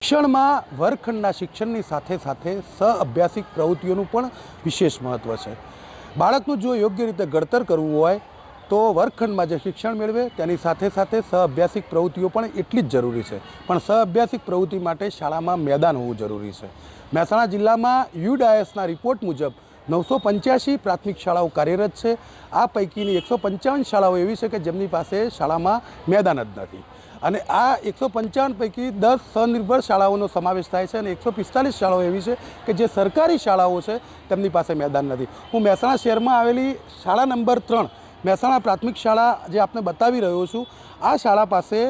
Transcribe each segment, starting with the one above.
શિક્ષણમાં વર્ગખંડના શિક્ષણની સાથે સાથે સહઅભ્યાસિક પ્રવૃત્તિઓનું પણ વિશેષ મહત્ત્વ છે। બાળકનું જો યોગ્ય રીતે ઘડતર કરવું હોય તો વર્ગખંડમાં જે શિક્ષણ મેળવે તેની સાથે સાથે સહઅભ્યાસિક પ્રવૃત્તિઓ પણ એટલી જ જરૂરી છે। પણ સહઅભ્યાસિક પ્રવૃત્તિ માટે શાળામાં મેદાન હોવું જરૂરી છે। મહેસાણા જિલ્લામાં યુડાયસના રિપોર્ટ મુજબ 985 પ્રાથમિક શાળાઓ કાર્યરત છે। આ પૈકીની 155 શાળાઓ એવી છે કે જેમની પાસે શાળામાં મેદાન જ નથી અને આ 155 પૈકી 10 સ્વનિર્ભર શાળાઓનો સમાવેશ થાય છે અને 145 શાળાઓ એવી છે કે જે સરકારી શાળાઓ છે તેમની પાસે મેદાન નથી। હું મહેસાણા શહેરમાં આવેલી શાળા નંબર 3 મહેસાણા પ્રાથમિક શાળા જે આપને બતાવી રહ્યો છું। આ શાળા પાસે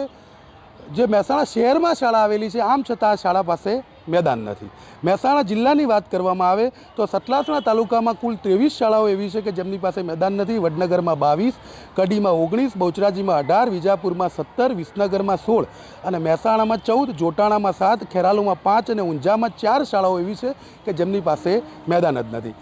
જે મહેસાણા શહેરમાં શાળા આવેલી છે આમ છતાં આ શાળા પાસે મેદાન નથી। મહેસાણા જિલ્લાની વાત કરવામાં આવે તો સતલાસણા તાલુકામાં કુલ 23 શાળાઓ એવી છે કે જેમની પાસે મેદાન નથી। વડનગરમાં 22, કડીમાં 19, બહુચરાજીમાં 18, વિજાપુરમાં 17, વિસનગરમાં 16 અને મહેસાણામાં 14, જોટાણામાં 7, ખેરાલુમાં 5 અને ઊંઝામાં 4 શાળાઓ એવી છે કે જેમની પાસે મેદાન જ નથી।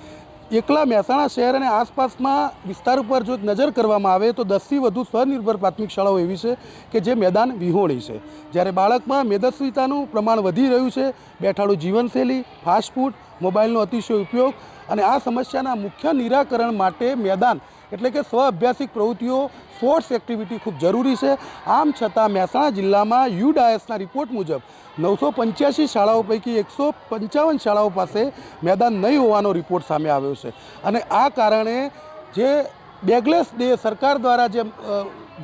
એકલા મહેસાણા શહેર અને આસપાસમાં વિસ્તાર ઉપર જો નજર કરવામાં આવે તો 10થી વધુ સ્વનિર્ભર પ્રાથમિક શાળાઓ એવી છે કે જે મેદાન વિહોણી છે। જ્યારે બાળકમાં મેદસ્વીતાનું પ્રમાણ વધી રહ્યું છે, બેઠાડું જીવનશૈલી, ફાસ્ટફૂડ, મોબાઈલનો અતિશય ઉપયોગ અને આ સમસ્યાના મુખ્ય નિરાકરણ માટે મેદાન એટલે કે સ્વઅભ્યાસિક પ્રવૃત્તિઓ, સ્પોર્ટ્સ એક્ટિવિટી ખૂબ જરૂરી છે। આમ છતાં મહેસાણા જિલ્લામાં યુડાયસના રિપોર્ટ મુજબ 985 શાળાઓ પૈકી 155 શાળાઓ પાસે મેદાન નહીં હોવાનો રિપોર્ટ સામે આવ્યો છે અને આ કારણે જે બેગલેસ ડે સરકાર દ્વારા જે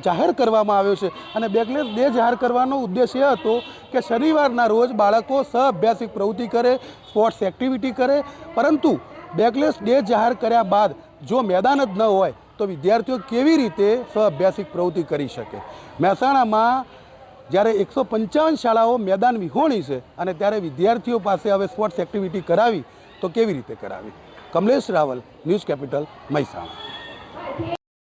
જાહેર કરવામાં આવ્યો છે અને બેગલેસ ડે જાહેર કરવાનો ઉદ્દેશ એ હતો કે શનિવારના રોજ બાળકો સહઅભ્યાસિક પ્રવૃત્તિ કરે, સ્પોર્ટ્સ એક્ટિવિટી કરે, પરંતુ બેગલેસ ડે જાહેર કર્યા બાદ જો મેદાન જ ન હોય તો વિદ્યાર્થીઓ કેવી રીતે સહઅભ્યાસિક પ્રવૃત્તિ કરી શકે। મહેસાણામાં જ્યારે 155 શાળાઓ મેદાન વિહોણી છે અને ત્યારે વિદ્યાર્થીઓ પાસે હવે સ્પોર્ટ્સ એક્ટિવિટી કરાવી તો કેવી રીતે કરાવી। Kamlesh Rawal, News Capital, Mehsana.